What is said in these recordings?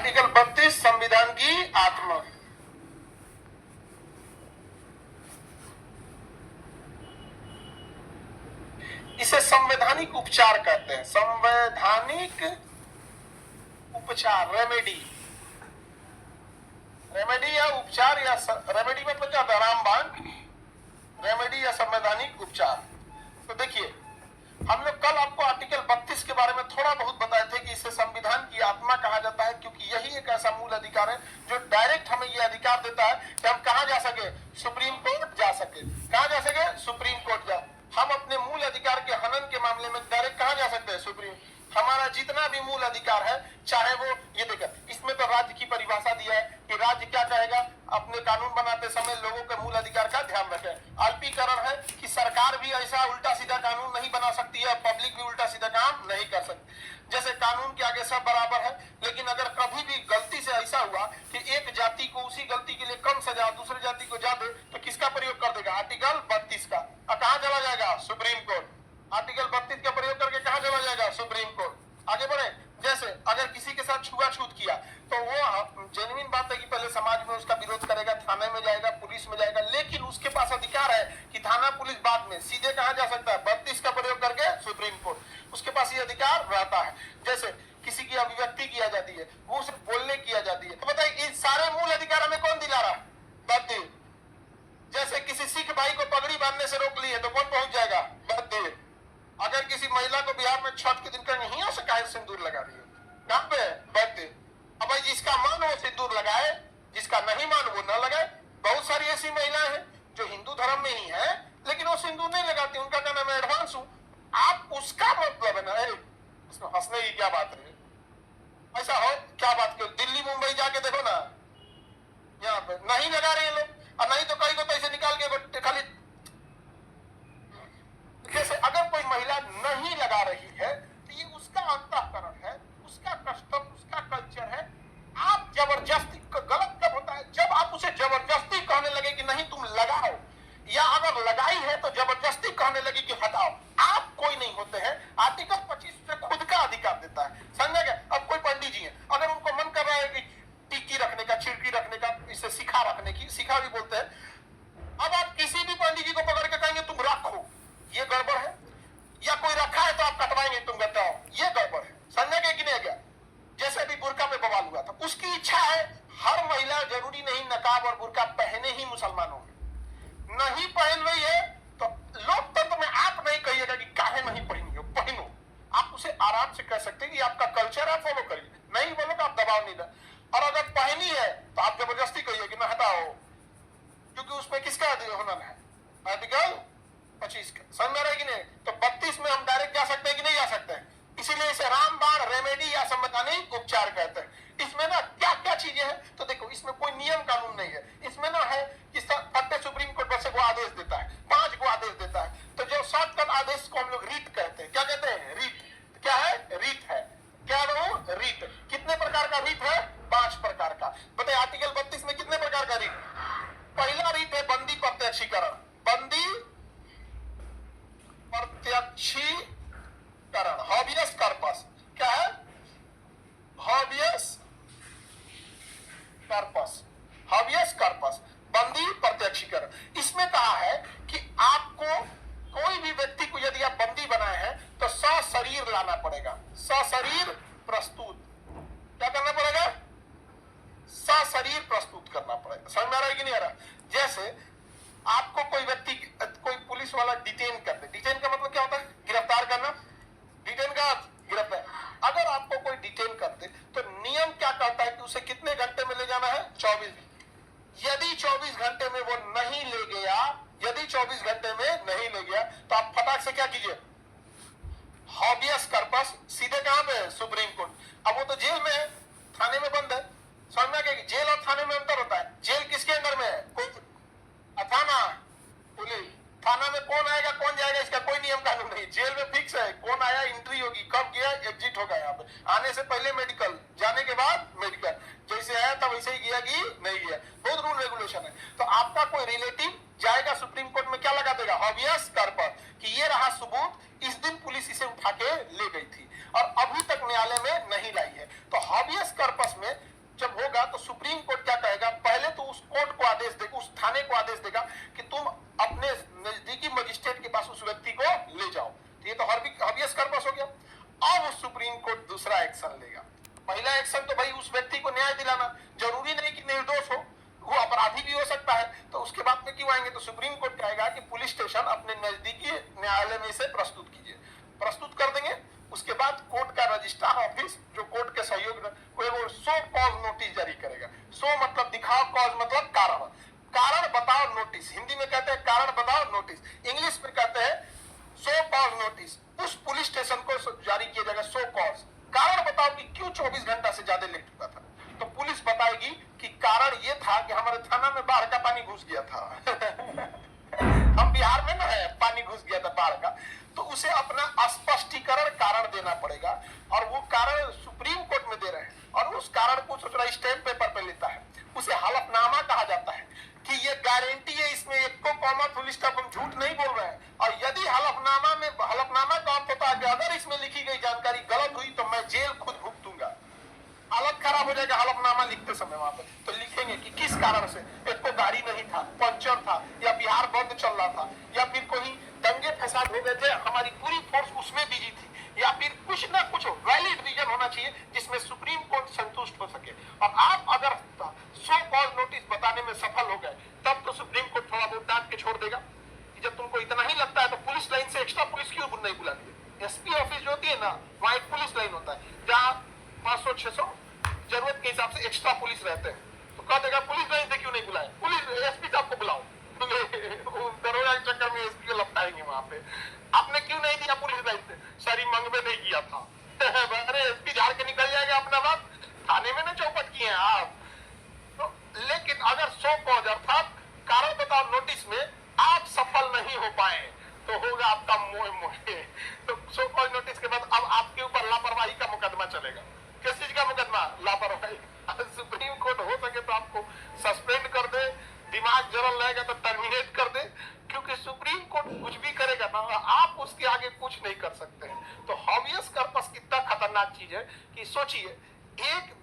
Article 32 संविधान की आत्मा। इसे संवैधानिक उपचार कहते हैं, संवैधानिक उपचार, रेमेडी। रेमेडी या उपचार, या रेमेडी मतलब क्या होता है? रामबाण। रेमेडी या संवैधानिक उपचार। तो देखिए, हम लोग कल आपको आर्टिकल 32 के बारे में थोड़ा बहुत बताए थे कि इसे संविधान की आत्मा कहा जाता है, क्योंकि यही एक ऐसा मूल अधिकार है जो डायरेक्ट हमें यह अधिकार देता है कि हम कहां जा सके? सुप्रीम कोर्ट जा सके। कहां जा सके? सुप्रीम कोर्ट जा। हम अपने मूल अधिकार के हनन के मामले में डायरेक्ट कहां जा सकते हैं? सुप्रीम। हमारा जितना भी मूल अधिकार है, चाहे वो ये देखा, इसमें तो राज्य की परिभाषा दिया है कि राज्य क्या कहेगा, अपने कानून बनाते समय लोगों के मूल अधिकार का ध्यान रखें। अल्पीकरण है कि सरकार भी ऐसा उल्टा सीधा कानून नहीं बना सकती है, पब्लिक भी उल्टा सीधा काम नहीं कर सकती। जैसे कानून के आगे सब बराबर है, लेकिन अगर कभी भी गलती से ऐसा हुआ कि एक जाति को उसी गलती के लिए कम सजा, दूसरी जाति को ज्यादा, तो किसका प्रयोग कर देगा? आर्टिकल 32 का। कहां चला जाएगा? Supreme court. आर्टिकल 32 का प्रयोग करके कहां चला जाएगा? Supreme court. आगे बढ़े। जैसे अगर किसी के साथ छुआछूत किया तो वो जेन्युइन बात है कि पहले समाज में उसका विरोध करेगा, थाने में जाएगा, पुलिस में जाएगा, लेकिन उसके पास अधिकार है कि थाना पुलिस बाद में सीधे कहां जा सकता है? 32 का प्रयोग करके सुप्रीम कोर्ट। उसके पास ये अधिकार रहता है। जैसे किसी की अभिव्यक्ति किया जाती है, वो उसे बोलने किया जाती है, तो बताइए इन सारे मूल अधिकार हमें कौन दिला रहा है? 32। जैसे किसी सिख भाई को पगड़ी बांधने से रोक ली है तो कौन पहुंच जाएगा? 32। अगर किसी महिला को बिहार में छठ के दिन कहेंगे हिया से काहे सिंदूर लगा रही है, कहां पे? 32। अब भाई जिसका मन वो सिंदूर लगाए, जिसका नहीं मन वो न लगाए। बहुत सारी ऐसी महिलाएं हैं जो हिंदू धर्म में ही है, लेकिन वो सिंदूर नहीं लगाती, उनका कहना मैं एडवांस हूं। आप उसका मतलब है ना, इसमें हंसने की क्या बात है? ऐसा हो क्या बात क्यों? दिल्ली मुंबई जाके देखो ना, यहाँ पे नहीं लगा रहे हैं लोग, और नहीं तो कई को पैसे निकाल के खाली। जैसे अगर कोई महिला नहीं लगा रही है तो ये उसका अंतःकरण है, उसका कस्टम, उसका कल्चर है। आप जबरदस्ती, गलत कब होता है? जब आप उसे जबरदस्ती कहने लगे कि नहीं तुम लगाओ, या अगर लगाई है तो जबरदस्ती कहने लगी कि हटाओ। आप कोई नहीं होते हैं। आर्टिकल 25 से खुद का अधिकार देता है, समझे क्या? अब कोई पंडित जी है, अगर उनको मन कर रहा है कि टिक्की रखने का, छिड़की रखने का, इसे सिखा रखने की, सिखा भी बोलते हैं, अब आप किसी भी पंडित जी को पकड़ के कहेंगे तुम रखो, ये गड़बड़ है। या कोई रखा है तो आप कटवाएंगे, तुम बताओ, ये गड़बड़ है। समझे क्या कि नहीं क्या? जैसे भी बुर्का पे बवाल हुआ था, उसकी इच्छा है। हर महिला जरूरी नहीं नकाब और बुर्का पहने ही मुसलमान होंगे। नहीं पहन रही है तो लोकतंत्र में आप नहीं कहिएगा कि काहे नहीं पहनी हो, पहनो। आप उसे आराम से कह सकते हैं कि आपका कल्चर है, फॉलो करिए। नहीं बोलोगे आप दबाव नहीं दे। और अगर पहनी है तो आप जबरदस्ती कहिए कि ना हटाओ, क्योंकि उसमें किसका हुनर है? आर्टिकल 25 का। समझ में रहा है कि नहीं? तो 32 में हम डायरेक्ट जा सकते हैं कि नहीं जा सकते हैं? इसीलिए इसे रामबाण, रेमेडी या संवैधानिक उपचार कहते हैं। इसमें ना क्या क्या चीजें हैं, तो देखो इसमें कोई नियम कानून नहीं है। इसमें ना है कि फटे सुप्रीम कोर्ट बस को आदेश देता है, 5 को आदेश देता है। तो जो शॉर्टकट आदेश को हम लोग रीट कहते हैं। क्या कहते हैं? रीट। क्या है? रीट है। क्या वो? रीट। कितने प्रकार का रीट है? 5 प्रकार का। बताइए आर्टिकल 32 में कितने प्रकार का रीट? पहला रीट है बंदी प्रत्यक्षीकरण। बंदी प्रत्यक्षीकरण, हॉबियस कॉर्पस। क्या है? हॉबियस कॉर्पस। हॉबियस कॉर्पस, बंदी प्रत्यक्षीकरण। इसमें कहा है कि आपको कोई भी व्यक्ति को यदि आप बंदी बनाए हैं तो सशरीर लाना पड़ेगा। सशरीर प्रस्तुत। क्या करना पड़ेगा? सशरीर प्रस्तुत करना पड़ेगा। समझ में आ रहा है कि नहीं आ रहा? जैसे आपको कोई व्यक्ति, कोई पुलिस वाला डिटेन कर दे। डिटेन का मतलब क्या होता है? गिरफ्तार करना। डिटेन का गिरफ्तार। अगर आपको कोई डिटेन कर दे तो नियम क्या कहता है कि उसे कितने घंटे में ले जाना है? 24। यदि 24 घंटे में वो नहीं ले गया, यदि 24 घंटे में नहीं ले गया तो आप फटाक से क्या कीजिए? हॉबियस कॉर्पस। सीधे कहां पे? Supreme court. अब वो तो जेल में है, थाने में बंद है। समझ में आ गया कि जेल और थाने में अंतर होता है? जेल किसके अंदर में है? थाना, पुलिस। थाना में कौन आएगा कौन जाएगा इसका कोई नियम कानून नहीं। जेल में फिक्स है, कौन आया एंट्री होगी, कब गया एग्जिट होगा। यहाँ पे आने से पहले मेडिकल, जाने के बाद मेडिकल। जैसे आया था वैसे ही गया कि नहीं गया, बहुत रूल रेगुलेशन है। तो आपका कोई रिलेटिव जाएगा सुप्रीम कोर्ट में, क्या लगा देगा? हॉबियस कॉर्पस, कि ये रहा सबूत, इस दिन पुलिस इसे उठा के ले गई थी और अभी तक न्यायालय में नहीं लाई है। तो हॉबियस कॉर्पस में नजदीकी न्यायालय में इसे प्रस्तुत कीजिए। प्रस्तुत कर देंगे, उसके बाद कोर्ट का रजिस्ट्रार ऑफिस जो कोर्ट के सहयोग वो सो कॉज नोटिस जारी करेगा। सो मतलब दिखाओ, कॉज मतलब कारण, कारण बताओ नोटिस, हिंदी में कहते हैं कारण बताओ नोटिस, इंग्लिश में कहते हैं सो कॉज नोटिस। उस पुलिस स्टेशन को जारी किया जाएगा सो कॉज, कारण बताओ कि क्यों 24 घंटा से ज्यादा लेट चुका था। तो पुलिस बताएगी कि कारण ये था कि हमारे थाना में बाढ़ का पानी घुस गया था हम बिहार में ना है, पानी घुस गया था बाढ़ का, तो उसे अपना स्पष्टीकरण कारण देना पड़ेगा। और वो कारण सुप्रीम कोर्ट में दे रहे हैं और उस कारण को सोच रहा स्टैम्प पेपर पे लेता है, उसे हलफनामा कहा जाता है कि ये गारंटी है, इसमें एक को कॉमा फुल स्टॉप हम झूठ नहीं बोल रहे हैं। और यदि हलफनामा का अर्थ होता है कि अगर इसमें लिखी गई जानकारी गलत हुई तो मैं जेल खुद भुगतूंगा। हालत खराब हो जाएगा हलफनामा लिखते समय। वहां पे तो लिखेंगे कि किस कारण से, एक को गाड़ी नहीं था, पंचर था, या बिहार बंद चल रहा था, या फिर कोई दंगे फसाद हो गए थे, हमारी पूरी फोर्स उसमें बिजी थी, या फिर कुछ ना कुछ वैलिड रीजन होना चाहिए जिसमें सुप्रीम कोर्ट संतुष्ट हो सके। और आप अगर सो कॉज नोटिस बताने में सफल हो गए तब तो सुप्रीम कोर्ट थोड़ा बहुत डांट के छोड़ देगा कि जब तुमको इतना ही लगता है तो पुलिस लाइन से एक्स्ट्रा पुलिस क्यों नहीं बुला दी। एसपी ऑफिस जो होती है ना, वहां एक पुलिस लाइन होता है जहाँ 500-600 जरूरत के हिसाब से एक्स्ट्रा पुलिस रहते हैं। तो कह देगा पुलिस लाइन से क्यों नहीं बुलाए, पुलिस एसपी साहब को बुलाओ दरोगा के चक्कर में एसपी को लपटाएंगे वहां पे। आपने क्यों नहीं दिया पुलिस लाइन से, सर मंगवे नहीं किया था अरे एसपी झाड़ के निकल जाएगा अपना बात, थाने में ना चौपट किए हैं आप। तो लेकिन अगर सो कॉज अर्थात कारण बताओ नोटिस में आप सफल नहीं हो पाए तो होगा आपका मोह मोहे। तो सो कॉज नोटिस के बाद अब आपके ऊपर लापरवाही का मुकदमा चलेगा। किस चीज का मुकदमा? लापरवाही। सुप्रीम कोर्ट हो सके तो आपको सस्पेंड कर दे, दिमाग जरल रहेगा तो टर्मिनेट कर दे, क्योंकि सुप्रीम कोर्ट कुछ भी करेगा ना, आप उसके आगे कुछ नहीं कर सकते हैं। तो हॉबियस कर्पस कितना खतरनाक चीज है कि सोचिए, एक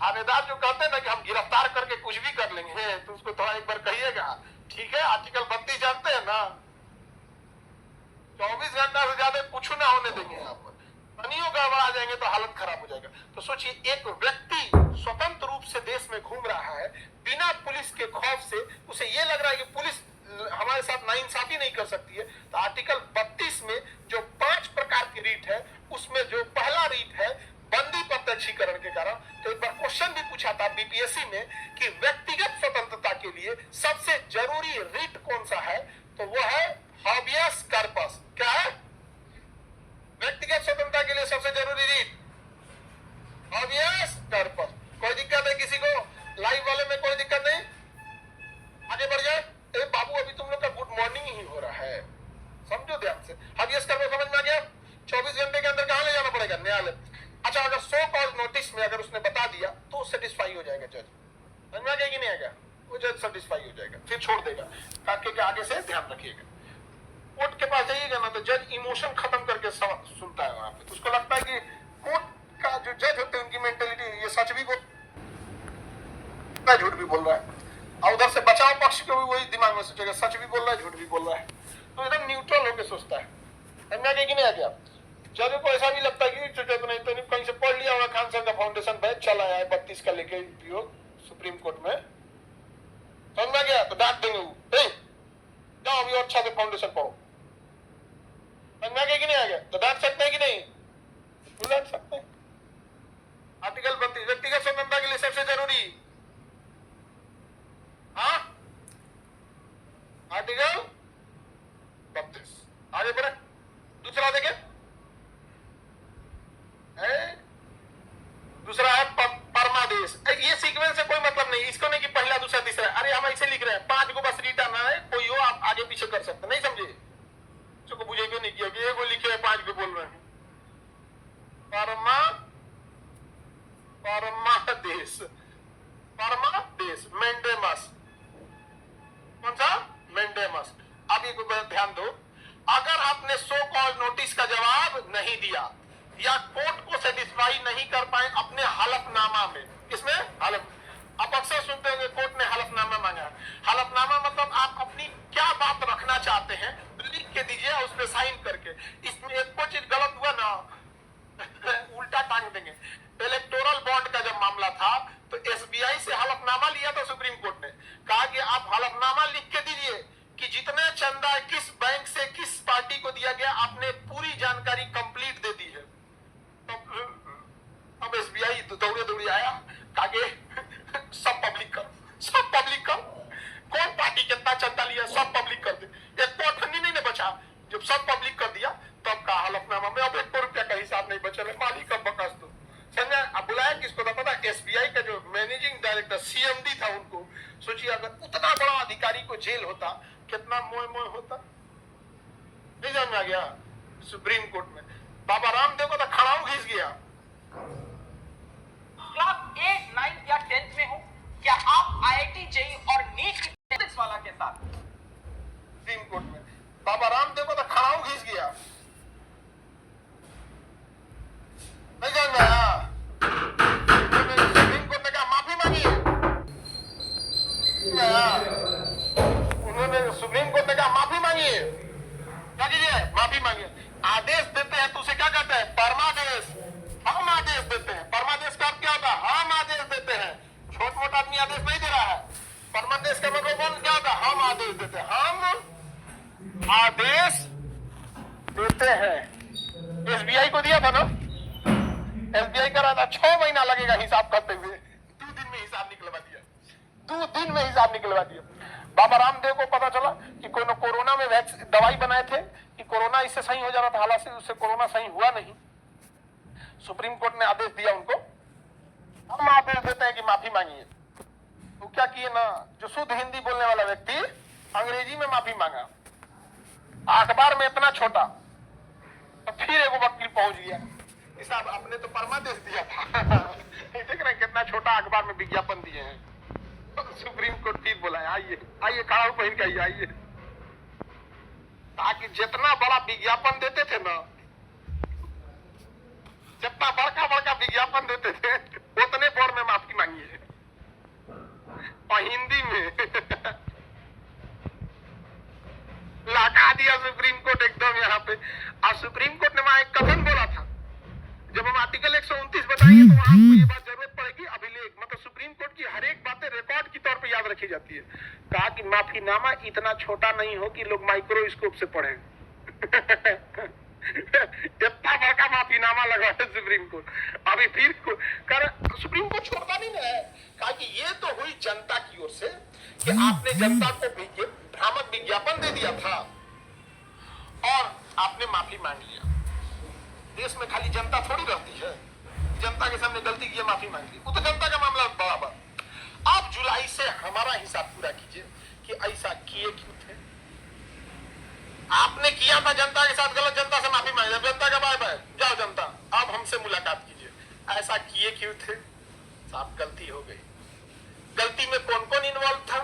आवेदन जो कहते हैं ना कि हम गिरफ्तार करके कुछ भी कर लेंगे, तो उसको थोड़ा एक बार कहिएगा, ठीक है आर्टिकल 32 जानते हैं ना, 24 घंटा से ज्यादा कुछ ना होने देंगे यहाँ पर, पानियों गड़बड़ा जाएंगे तो हालत खराब हो जाएगा। तो सोचिए, एक व्यक्ति स्वतंत्र रूप से देश में घूम रहा है बिना पुलिस के खौफ से, उसे ये लग रहा है कि पुलिस हमारे साथ नाइंसाफी नहीं कर सकती है। तो आर्टिकल 32 में जो 5 प्रकार की रीट है, उसमें जो पहला रीट है बंदी प्रत्यक्षीकरण के कारण, तो एक बार क्वेश्चन भी पूछा था बीपीएससी में कि व्यक्तिगत स्वतंत्रता के लिए सबसे जरूरी रीट कौन सा है, तो वो है हाबियस कार्पस। क्या है? व्यक्तिगत स्वतंत्रता के लिए सबसे जरूरी रीट हाबियस कार्पस। कोई दिक्कत है किसी को? लाइव वाले में कोई दिक्कत नहीं, आगे बढ़ जाए। ए बाबू, अभी तुम लोग का गुड मॉर्निंग ही हो रहा है, समझो ध्यान से। हाबियस कार्पस समझ में आ गया? 24 घंटे के अंदर कहां ले जाना पड़ेगा? न्यायालय। अच्छा, अगर सो कॉज नोटिस में अगर उसने बता दिया तो सेटिस्फाई हो जाएगा जज। समझ में आ गया कि नहीं आ गया? वो जज सेटिस्फाई हो जाएगा, फिर छोड़ देगा। ताकि के आगे से ध्यान रखिएगा, कोर्ट के पास जाइएगा ना तो जज इमोशन खत्म करके सुनता है वहां पे। तो उसको लगता है कि कोर्ट का जो जज होते हैं उनकी मेंटेलिटी, ये सच भी बोल रहा है, झूठ भी बोल रहा है, और उधर से बचाव पक्ष को भी वही दिमाग में सोचेगा, सच भी बोल रहा है, झूठ भी बोल रहा है। तो एकदम न्यूट्रल होकर सोचता है। समझ में आ गया कि नहीं आ गया? जज को ऐसा भी लगता है कि नहीं तो नहीं, कहीं से पढ़ लिया होगा, खान सर का फाउंडेशन बैच चला है 32 का लेके उपयोग सुप्रीम कोर्ट में। समझ में आ गया? तो डांट देंगे वो, जाओ अभी अच्छा से फाउंडेशन पढ़ो। समझ में आ गया कि नहीं आ गया? तो डांट सकते हैं कि नहीं? डांट सकते हैं। आर्टिकल 32 व्यक्तिगत स्वतंत्रता के लिए सबसे जरूरी, हाँ आर्टिकल 32। आगे बढ़े, दूसरा देखें। दूसरा है परमादेश। ये सीक्वेंस से कोई मतलब नहीं, इसको नहीं कि पहला दूसरा तीसरा, अरे हम ऐसे लिख रहे हैं 5 को बस रीट आना है, कोई हो आप आगे पीछे कर सकते, नहीं समझे? को बुझे भी नहीं किया कि एगो लिखे 5 को बोल रहे हैं। परमादेश मेंडेमस, कौन सा? मेंडेमस। अब एक बार ध्यान दो, अगर आपने सो कॉज नोटिस का जवाब नहीं दिया या कोर्ट को सेटिस्फाई नहीं कर पाए अपने हलफनामा में, किसमें? हलफ। आप अक्सर सुनते होंगे कोर्ट ने हलफनामा मांगा। हलफनामा मतलब आप अपनी क्या बात रखना चाहते हैं लिख के दीजिए, उस पर साइन करके। इसमें एक कोई चीज गलत हुआ ना उल्टा टांग देंगे। इलेक्टोरल बॉन्ड का जब मामला था तो एसबीआई से हलफनामा लिया था सुप्रीम कोर्ट ने, कहा कि आप हलफनामा लिख के दीजिए कि जितने चंदा किस बैंक से किस पार्टी को दिया गया, आपने पूरी जानकारी कंप्लीट दे दी है। तो अब एसबीआई तो दौड़े दौड़े आया, आगे सब पब्लिक कर, सब पब्लिक कर, कौन पार्टी कितना चंदा लिया सब पब्लिक कर दे। एक तो अठन्नी नहीं बचा, जब सब पब्लिक कर दिया तब का हलफनामा में अब 1 रुपया का हिसाब नहीं बचा है, मालिक का बकस दो। समझा? अब बुलाया किसको था पता? एसबीआई का जो मैनेजिंग डायरेक्टर सीएमडी था उनको। सोचिए अगर उतना बड़ा अधिकारी को जेल होता, कितना मोह मोह होता। नहीं समझ में आ गया? सुप्रीम कोर्ट में बाबा रामदेव को तो खड़ाऊ घिस गया। क्लास 8, 9 या 10th में हो, क्या आप आईआईटी जेईई और नीट की फिजिक्स वाला के साथ सुप्रीम कोर्ट में बाबा रामदेव को तो खड़ाऊ घिस गया। नहीं समझ में आया? सुप्रीम कोर्ट ने कहा माफी मांगी। उन्होंने सुप्रीम कोर्ट ने कहा माफी मांगी। क्या कीजिए? माफी मांगिए। आदेश देते हैं तो उसे क्या कहते हैं? परमादेश। हम आदेश देते हैं। परमादेश का अर्थ क्या होता है? हम आदेश देते हैं। छोट मोटा आदमी आदेश नहीं दे रहा है। परमादेश का मतलब क्या होता है? हम आदेश देते हैं। हम आदेश देते हैं। एसबीआई को दिया था ना, एसबीआई का रहा था 6 महीना लगेगा हिसाब करते हुए, 2 दिन में हिसाब निकलवा दिया। 2 दिन में हिसाब निकलवा दिया। बाबा रामदेव को पता चला कि कोरोना में दवाई बनाए थे कि कोरोना इससे सही हो जाना था, हालांकि उससे कोरोना सही हुआ नहीं। सुप्रीम कोर्ट ने आदेश दिया उनको, हम आदेश देते हैं कि माफी मांगिए। तो क्या किए ना, जो शुद्ध हिंदी बोलने वाला व्यक्ति अंग्रेजी में माफी मांगा। अखबार में इतना छोटा, तो फिर एक वकील पहुंच गया, साहब आपने तो परमादेश दिया था। देख रहे कितना छोटा अखबार में विज्ञापन दिए हैं। सुप्रीम कोर्ट फिर बोला आइए आइए, खड़ा पहन के आइए, ताकि जितना बड़ा विज्ञापन देते थे ना, जितना बड़का बड़का विज्ञापन देते थे, उतने बोर में माफी मांगिए और हिंदी में लगा दिया सुप्रीम कोर्ट एकदम यहाँ पे। और सुप्रीम कोर्ट ने वहां एक कथन बोला था, जब हम आर्टिकल 129 बताएंगे तो वहां आपको ये बात जरूरत पड़ेगी, अभिलेख मतलब सुप्रीम कोर्ट की हर एक बातें रिकॉर्ड की तौर पे याद रखी जाती है। कहा कि माफीनामा इतना छोटा नहीं हो कि लोग माइक्रोस्कोप से पढ़ें। इतना बड़ा माफीनामा लगा है सुप्रीम कोर्ट। अभी फिर सुप्रीम कोर्ट छोड़ता नहीं है, कहा कि ये तो हुई जनता की ओर से कि आपने जनता को भ्रामक विज्ञापन दे दिया था और आपने माफी मांग लिया। देश में खाली जनता थोड़ी रहती है, जनता के सामने गलती की माफी मांग ली, वो तो जनता का मामला बराबर। आप जुलाई से हमारा हिसाब पूरा कीजिए कि ऐसा किए क्यों थे। आपने किया था जनता के साथ गलत, जनता से माफी मांगी, जनता का बाय बाय, जाओ जनता अब हमसे मुलाकात कीजिए। ऐसा किए क्यों थे? साहब गलती हो गई। गलती में कौन कौन इन्वॉल्व था?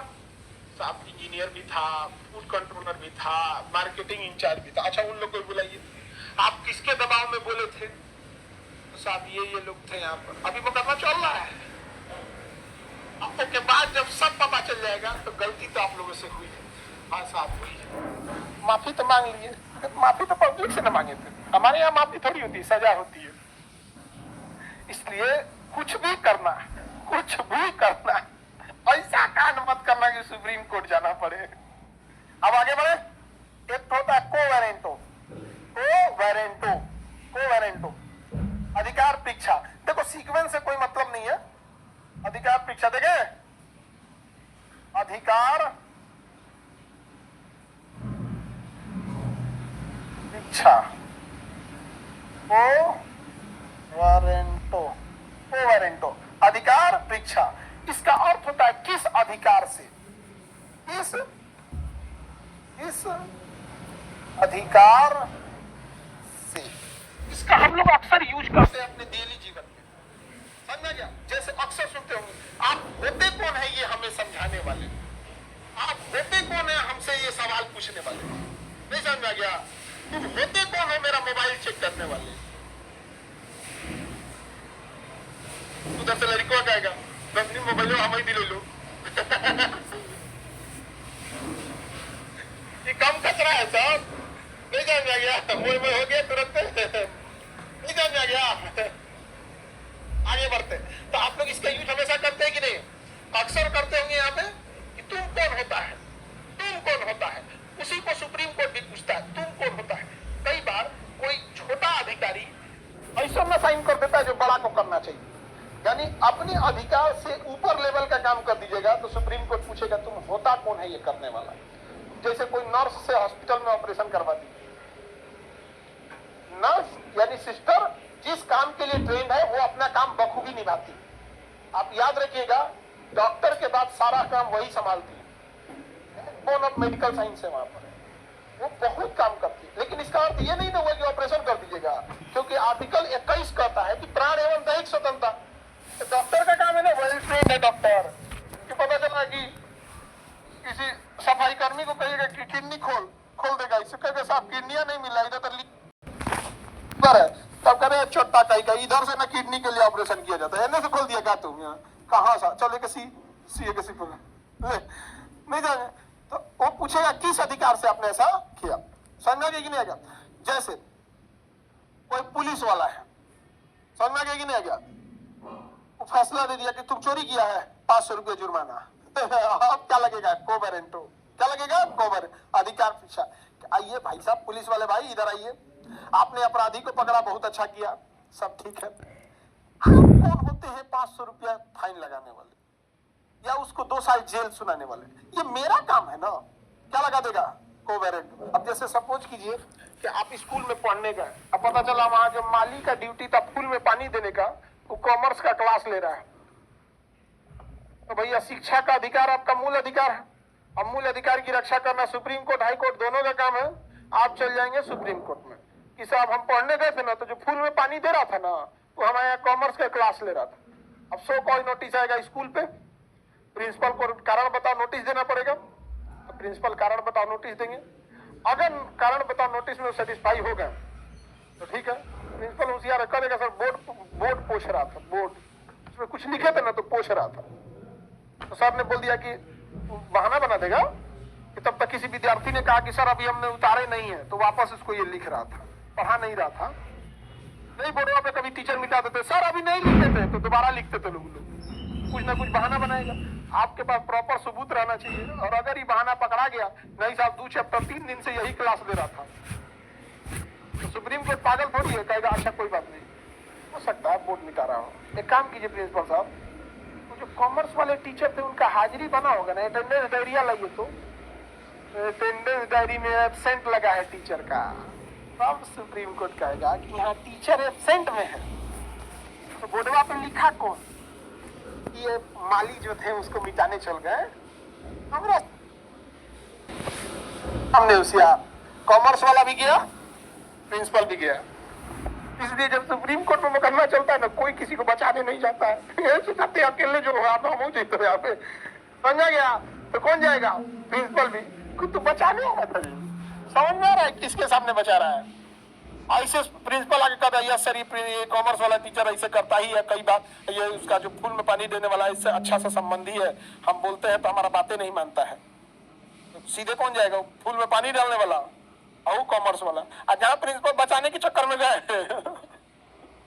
साहब इंजीनियर भी था, फूड कंट्रोलर भी था, मार्केटिंग इंचार्ज भी था। अच्छा उन लोग को बुलाइए। आप किसके दबाव में बोले थे? तो साहब ये लोग थे यहाँ पर। अभी मुकदमा चल रहा है। अब के बाद जब सब पता चल जाएगा तो गलती तो आप लोगों से हुई है। हाँ साहब हुई है, माफी तो मांग लिए। माफी तो पब्लिक से न मांगे थे, हमारे यहाँ माफी थोड़ी होती है, सजा होती है। इसलिए कुछ भी करना, कुछ भी करना, ऐसा कांड मत करना कि सुप्रीम कोर्ट जाना पड़े। अब आगे बढ़े। एक तो होता है कोवेरेंटो, कोवेरेंटो अधिकार परीक्षा। देखो सीक्वेंस से कोई मतलब नहीं है। अधिकार परीक्षा देखे, अधिकार परीक्षा कोवेरेंटो अधिकार परीक्षा। इसका अर्थ होता है किस अधिकार से, इस अधिकार से। इसका हम लोग अक्सर यूज करते हैं अपने डेली जीवन में, समझा क्या? जैसे अक्सर सुनते होंगे, आप होते कौन है ये हमें समझाने वाले, आप होते कौन है हमसे ये सवाल पूछने वाले। नहीं समझ में आ गया? तुम होते कौन हो मेरा मोबाइल चेक करने वाले। उधर से लड़कों का आएगा, मोबाइल हम ही दिले लो। ये कम खतरा है साहब। नहीं समझ में आ गया? मोह में हो गया तुरंत। नहीं समझ में आ गया? आगे बढ़ते। तो आप लोग इसका यूज हमेशा करते हैं कि नहीं? अक्सर करते होंगे यहाँ पे कि तुम कौन होता है, तुम कौन होता है। दीजिएगा तो सुप्रीम कोर्ट पूछेगा तुम होता कौन है ये करने वाला। जैसे कोई नर्स से हॉस्पिटल में ऑपरेशन करवा दी, नर्स यानी सिस्टर जिस काम के लिए ट्रेंड है वो अपना काम बखूबी निभाती। आप याद रखिएगा, डॉक्टर के बाद सारा काम वही संभालती है, बोन ऑफ मेडिकल साइंस है वहां पर, वो बहुत काम करती है। लेकिन इसका अर्थ ये नहीं ना हुआ कि ऑपरेशन कर दीजिएगा, क्योंकि आर्टिकल 21 कहता है कि प्राण एवं दैहिक स्वतंत्रता। तो डॉक्टर का काम है ना, वेल ट्रेंड है डॉक्टर, कि पता चला कि किसी सफाई कर्मी को कहिएगा कि किडनी खोल देगा, इससे कहेगा साहब किडनियां नहीं मिला इधर तो है, तब कह रहे छोटा कहीं इधर से ना किडनी के लिए ऑपरेशन किया जाता है, एने से खोल दिया क्या तुम यहाँ कहाँ सा चले किसी नहीं जाएंगे। तो वो पूछेगा किस अधिकार से आपने ऐसा किया, समझ में कि नहीं आ गया। जैसे कोई पुलिस वाला है, समझ में कि नहीं आ गया, वो फैसला दे दिया कि तुम चोरी किया है 500 रुपये जुर्माना, अब क्या लगेगा कोवेरेंटो, क्या लगेगा कोवेरेंट अधिकार पीछा। आइए भाई साहब पुलिस वाले भाई इधर आइए, आपने अपराधी को पकड़ा, बहुत अच्छा किया, सब ठीक है। कौन होते हैं 500 रुपया फाइन लगाने वाले या उसको 2 साल जेल सुनाने वाले? ये मेरा काम है ना, क्या लगा देगा कोवेरेंट। अब जैसे सपोज कीजिए कि आप स्कूल में पढ़ने गए, अब पता चला वहां जो माली का ड्यूटी था फूल में पानी देने का, वो कॉमर्स का क्लास ले रहा है। तो भैया शिक्षा का अधिकार आपका मूल अधिकार है, अब मूल अधिकार की रक्षा करना सुप्रीम कोर्ट हाई कोर्ट दोनों का काम है। आप चल जाएंगे सुप्रीम कोर्ट में कि साहब हम पढ़ने गए थे ना, तो जो फूल में पानी दे रहा था ना वो हमारे यहाँ कॉमर्स का क्लास ले रहा था। अब सो कोई नोटिस आएगा स्कूल पे, प्रिंसिपल को कारण बताओ नोटिस देना पड़ेगा, तो प्रिंसिपल कारण बताओ नोटिस देंगे। अगर कारण बताओ नोटिस में सेटिस्फाई हो गए तो ठीक है, प्रिंसिपल होशियार करेगा सर बोर्ड पोछ रहा था, बोर्ड उसमें कुछ लिखे थे ना तो पोछ रहा था, तो सर ने बोल दिया कि बहाना बना देगा कि तब तक किसी विद्यार्थी ने कहा कि सर अभी हमने उतारे नहीं है, तो वापस उसको ये लिख रहा था, पढ़ा नहीं रहा था। नहीं बोर्डवा पे कभी टीचर मिटा देते, सर अभी नहीं लिखते थे, तो दोबारा लिखते थे लोग, कुछ ना कुछ बहाना बनाएगा। आपके पास प्रॉपर सबूत रहना चाहिए, और अगर ये बहाना पकड़ा गया, नहीं साहब 2 चैप्टर 3 दिन से यही क्लास दे रहा था, तो सुप्रीम कोर्ट पागल थोड़ी है, कहेगा अच्छा कोई बात नहीं, हो सकता है बोर्ड मिटा रहा हो। एक काम कीजिए प्रिंसिपल साहब, तो जो कॉमर्स वाले टीचर थे उनका हाजिरी बना होगा ना, अटेंडेंस डायरिया लाइए, तो अटेंडेंस डायरी में एब्सेंट लगा है टीचर का, तब सुप्रीम कोर्ट कहेगा कि यहाँ टीचर एब्सेंट में है। तो बोर्डवा पे लिखा कौन, ये माली जो थे उसको मिटाने चल गए, हमने उसे कॉमर्स वाला भी गया, प्रिंसिपल भी गया। इसलिए जब सुप्रीम कोर्ट में मुकदमा चलता है ना, कोई किसी को बचाने नहीं जाता है, सुनाते अकेले जो आप हो जीते यहाँ पे, समझा गया। तो कौन जाएगा, प्रिंसिपल भी, खुद तो बचाने आया था, समझ में आ रहा है किसके सामने बचा रहा है। ऐसे प्रिंसिपल आगे कहता है यस सर ये कॉमर्स वाला टीचर ऐसे करता ही है, कई बार ये उसका जो फूल में पानी देने वाला इससे अच्छा सा संबंधी है, हम बोलते हैं तो हमारा बातें नहीं मानता है। तो सीधे कौन जाएगा, फूल में पानी डालने वाला और कॉमर्स वाला। और जहाँ प्रिंसिपल बचाने के चक्कर में गए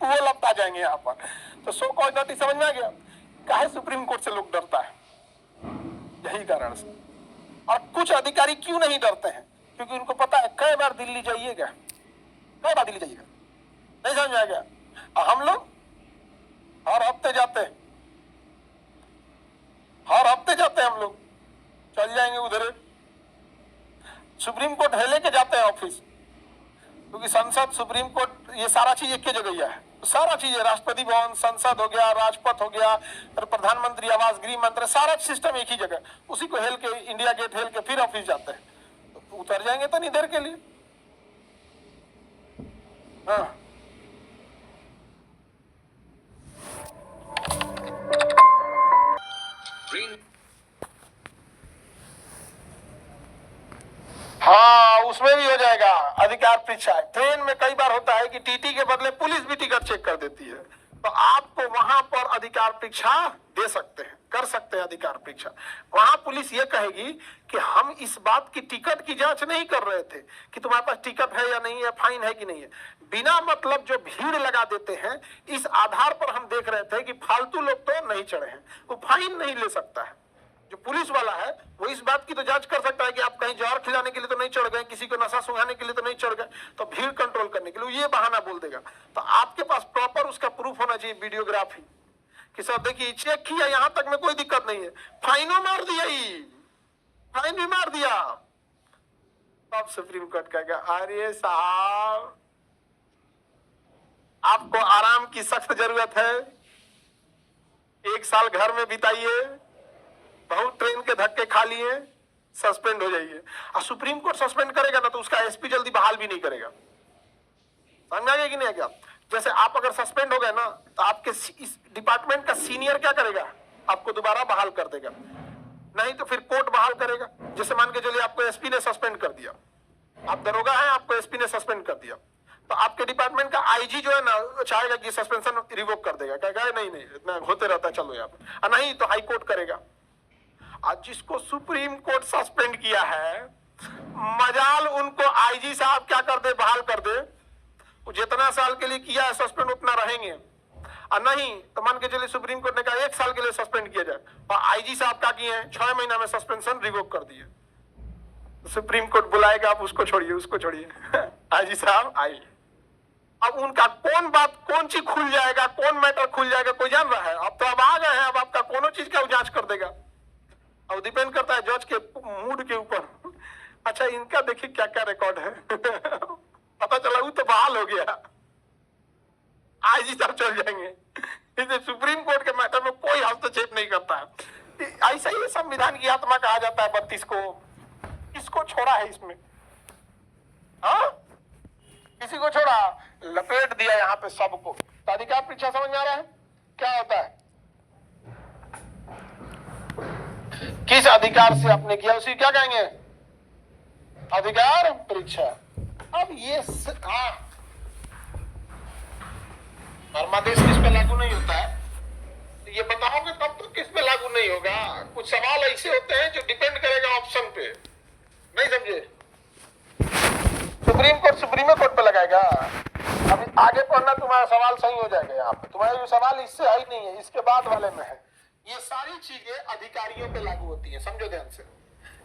वो लपटा जाएंगे यहाँ पर। तो सो कॉज नोटिस समझ में आ गया, काहे सुप्रीम कोर्ट से लोग डरता है, यही कारण से। और कुछ अधिकारी क्यों नहीं डरते हैं, क्योंकि उनको पता है कई बार दिल्ली जाइएगा, कई बार दिल्ली जाइएगा, नहीं समझ में आ गया। और हम लोग हर हफ्ते जाते हैं, हर हफ्ते जाते हैं हम लोग, चल जाएंगे उधर सुप्रीम कोर्ट है लेके जाते हैं ऑफिस, क्योंकि संसद सुप्रीम कोर्ट ये सारा चीज एक ही जगह है, सारा चीज है, राष्ट्रपति भवन संसद हो गया, राजपथ हो गया, प्रधानमंत्री आवास गृह मंत्री, सारा सिस्टम एक ही जगह, उसी को हेल के इंडिया गेट हेल के फिर ऑफिस जाते हैं। तो उतर जाएंगे तो नहीं देर के लिए। हाँ हाँ उसमें भी हो जाएगा अधिकार परीक्षा। ट्रेन में कई बार होता है कि टीटी के बदले पुलिस भी टिकट चेक कर देती है, तो आपको वहां पर अधिकार परीक्षा दे सकते हैं, कर सकते हैं अधिकार परीक्षा। वहां पुलिस ये कहेगी कि हम इस बात की टिकट की जांच नहीं कर रहे थे कि तुम्हारे पास टिकट है या नहीं है, फाइन है कि नहीं है। बिना मतलब जो भीड़ लगा देते हैं, इस आधार पर हम देख रहे थे कि फालतू लोग तो नहीं चढ़े हैं, वो फाइन नहीं ले सकता है। जो पुलिस वाला है वो इस बात की तो जांच कर सकता है कि आप कहीं जहर खिलाने के लिए तो नहीं चढ़ गए, किसी को नशा सुंघाने के लिए तो नहीं चढ़ गए, तो भीड़ कंट्रोल करने के लिए ये बहाना बोल देगा। तो आपके पास प्रॉपर उसका प्रूफ होना चाहिए, वीडियोग्राफी, कि सर देखिए चेक किया, यहां तक में कोई दिक्कत नहीं है, फाइनो मार दिया, फाइन भी मार दिया। तब सुप्रीम कोर्ट कहेगा अरे साहब आपको आराम की सख्त जरूरत है, 1 साल घर में बिताइए, बहुत ट्रेन के धक्के खा लिए, सस्पेंड हो जाइए। और सुप्रीम कोर्ट सस्पेंड करेगा ना तो उसका एसपी जल्दी बहाल भी नहीं करेगा। समझ आ गया कि नहीं आ गया? जैसे आप अगर सस्पेंड हो गए ना तो आपके इस डिपार्टमेंट का सीनियर क्या करेगा, आपको दोबारा बहाल कर देगा, नहीं तो फिर कोर्ट बहाल करेगा। जैसे मान के चलिए आपको एसपी ने सस्पेंड कर दिया, आप दरोगा हैं, आपको एसपी ने सस्पेंड कर दिया, तो आपके डिपार्टमेंट का आईजी जो है ना चाहेगा कि सस्पेंशन रिवोक कर देगा, कहेगा नहीं नहीं इतना होते रहता है, चलो यहाँ, नहीं तो हाई कोर्ट करेगा। आज जिसको सुप्रीम कोर्ट सस्पेंड किया है, मजाल उनको आईजी साहब क्या कर दे, बहाल कर दे, जितना साल के लिए किया है सस्पेंड उतना रहेंगे। और नहीं तो मान के चलिए सुप्रीम कोर्ट ने कहा 1 साल के लिए सस्पेंड किया जाए, और आईजी साहब क्या किए हैं 6 महीना में सस्पेंशन रिवोक कर दिए। सुप्रीम कोर्ट बुलाएगा, आप उसको छोड़िए, उसको छोड़िए आईजी साहब आइए। अब उनका कौन बात, कौन चीज खुल जाएगा, कौन मैटर खुल जाएगा, कोई जान रहा है? अब तो अब आ गए हैं, अब आपका कोनो चीज का जांच कर देगा। अब डिपेंड करता है जज के मूड के ऊपर। अच्छा इनका देखिए क्या क्या रिकॉर्ड है पता चला वो तो बहाल हो गया, आईजी साहब चल जाएंगे। इसे सुप्रीम कोर्ट के मैटर में कोई हस्तक्षेप नहीं करता है। ऐसा ही संविधान की आत्मा कहा जाता है 32 को। किसको छोड़ा है इसमें? हाँ किसी को छोड़ा? लपेट दिया यहाँ पे सबको। तो अधिकार परीक्षा समझ में आ रहा है क्या होता है? किस अधिकार से आपने किया उसी क्या कहेंगे? अधिकार परीक्षा। अब ये धर्मादेश किस पे लागू नहीं होता है, तो ये बताओगे तब तो किस पे लागू नहीं होगा। कुछ सवाल ऐसे होते हैं जो डिपेंड करेगा ऑप्शन पे, नहीं समझे? सुप्रीम कोर्ट सुप्रीम कोर्ट पे लगाएगा। अभी आगे पढ़ना, तुम्हारा सवाल सही हो जाएगा। यहाँ पे तुम्हारा जो सवाल इससे आई नहीं है, इसके बाद वाले में है। ये सारी चीजें अधिकारियों पे लागू होती है, समझो ध्यान से।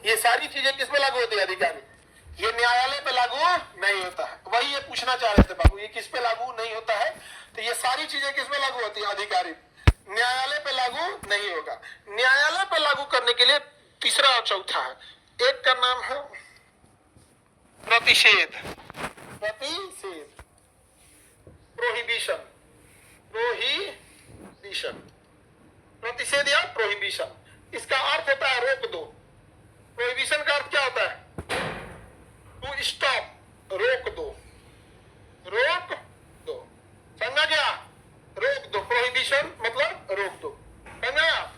ये सारी चीजें किस पे लागू होती है? अधिकारी। ये न्यायालय पे लागू नहीं होता है। वही ये पूछना चाह रहे थे बाबू, ये किस पे लागू नहीं होता है? तो ये सारी चीजें किस पे लागू होती है? अधिकारी। न्यायालय पे लागू नहीं होगा। न्यायालय पे लागू करने के लिए तीसरा और चौथा है। एक का नाम है प्रतिषेध, प्रतिषेध, प्रोहिबिशन, प्रोहिबिशन, प्रतिषेध या प्रोहिबिशन। इसका अर्थ होता है रोक दो। प्रोहिबिशन का अर्थ क्या होता है? टू स्टॉप, रोक दो, रोक दो। समझा क्या? रोक दो। प्रोहिबिशन मतलब रोक दो, समझा?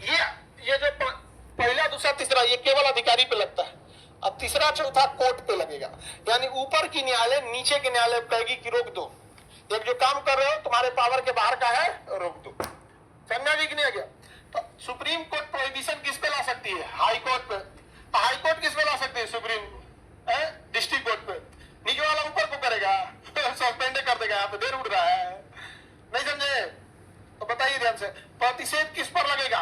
ये जो पहला दूसरा तीसरा ये केवल अधिकारी पे लगता है। अब तीसरा चौथा कोर्ट पे लगेगा। यानी ऊपर की न्यायालय नीचे के न्यायालय कहेगी कि रोक दो, एक जो काम कर रहे हो तुम्हारे पावर के बाहर का है, रोक दो। समझा जी कि नहीं आ गया? तो सुप्रीम कोर्ट प्रोहिबिशन किस पे ला सकती है? हाई कोर्ट पे। तो हाई कोर्ट किस पे ला सकती है? सुप्रीम डिस्ट्रिक्ट कोर्ट पे। नीचे वाला ऊपर को करेगा सस्पेंड कर देगा। यहाँ पे देर उड़ रहा है, नहीं समझे? तो बताइए ध्यान से, प्रतिषेध किस पर लगेगा?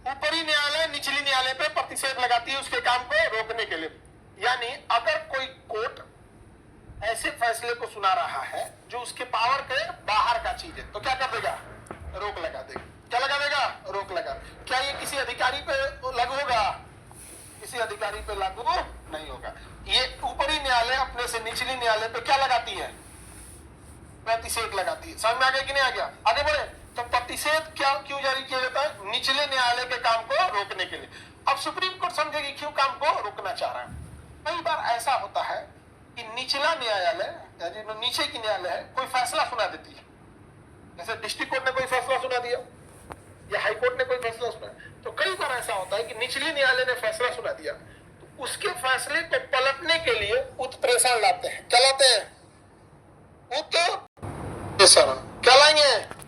ऊपरी न्यायालय निचली न्यायालय पे प्रतिषेध लगाती है उसके काम को रोकने के लिए। यानी अगर कोई कोर्ट ऐसे फैसले को सुना रहा है जो उसके पावर के बाहर का चीज है, तो क्या कर देगा? रोक लगा देगा। क्या लगा देगा? रोक लगा। क्या ये किसी अधिकारी पे लागू होगा? किसी अधिकारी पे लागू नहीं होगा। ये ऊपरी न्यायालय अपने से निचली न्यायालय पे क्या लगाती है? प्रतिषेध लगाती है। समझ में आ गया कि नहीं आ गया? आगे बढ़े। तो प्रतिषेध क्या क्यों जारी किया जाता है? निचले न्यायालय के काम को रोकने के लिए। अब सुप्रीम कोर्ट समझेगी क्यों काम को रोकना चाह रहा है। कई बार ऐसा होता है कि निचला न्यायालय, नीचे की न्यायालय है, कोई फैसला सुना देती है। जैसे डिस्ट्रिक्ट कोर्ट ने कोई फैसला सुना दिया या हाई कोर्ट ने कोई फैसला सुना, तो कई बार ऐसा होता है कि निचली न्यायालय ने फैसला सुना दिया, तो उसके फैसले को पलटने के लिए उत्प्रेषण लाते हैं। क्या लाते हैं? उत्प्रेषण। क्या लाएंगे?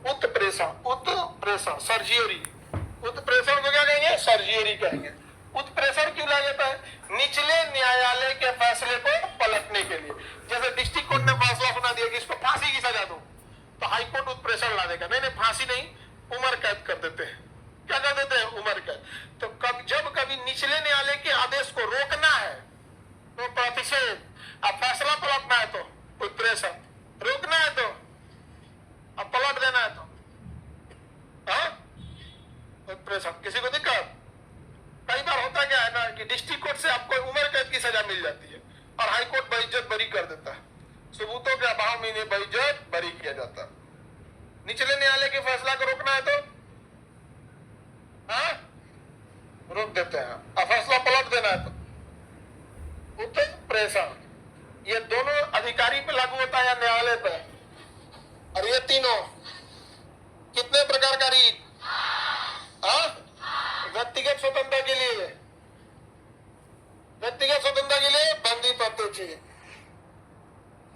उत्प्रेषण, उत्प्रेषण, सर्जियरी। उत्प्रेषण को क्या कहेंगे? सर्जियरी कहेंगे। उत्प्रेषण क्यों लाया जाता है? निचले न्यायालय के फैसले को पलटने के लिए। जैसे डिस्ट्रिक्ट कोर्ट ने फैसला सुना दिया कि इसको फांसी की सजा दो, तो हाई कोर्ट उत्प्रेषण ला देगा, नहीं नहीं फांसी नहीं, उम्र कैद कर देते हैं। क्या कर देते हैं? उम्र कैद। तो जब कभी निचले न्यायालय के आदेश को रोकना है तो प्रतिषेध, अब फैसला पलटना है तो उत्प्रेषण, रोकना है तो अब पलट देना है तो हाँ? प्रेषण किसी को दिक्कत? कई बार होता क्या है ना कि डिस्ट्रिक्ट कोर्ट से आपको उम्र कैद की सजा मिल जाती है और हाई कोर्ट बेइज्जत बरी कर देता है, सबूतों के अभाव में इन्हें बेइज्जत बरी किया जाता है। निचले न्यायालय के फैसला को रोकना है तो हाँ? रोक देते हैं, और फैसला पलट देना है तो उत्प्रेषण। ये दोनों अधिकारी पे लागू होता है या न्यायालय पे? और ये तीनों कितने प्रकार का रीत? हाँ? व्यक्तिगत स्वतंत्रता के लिए, व्यक्तिगत स्वतंत्रता के लिए बंदी पत्र चाहिए।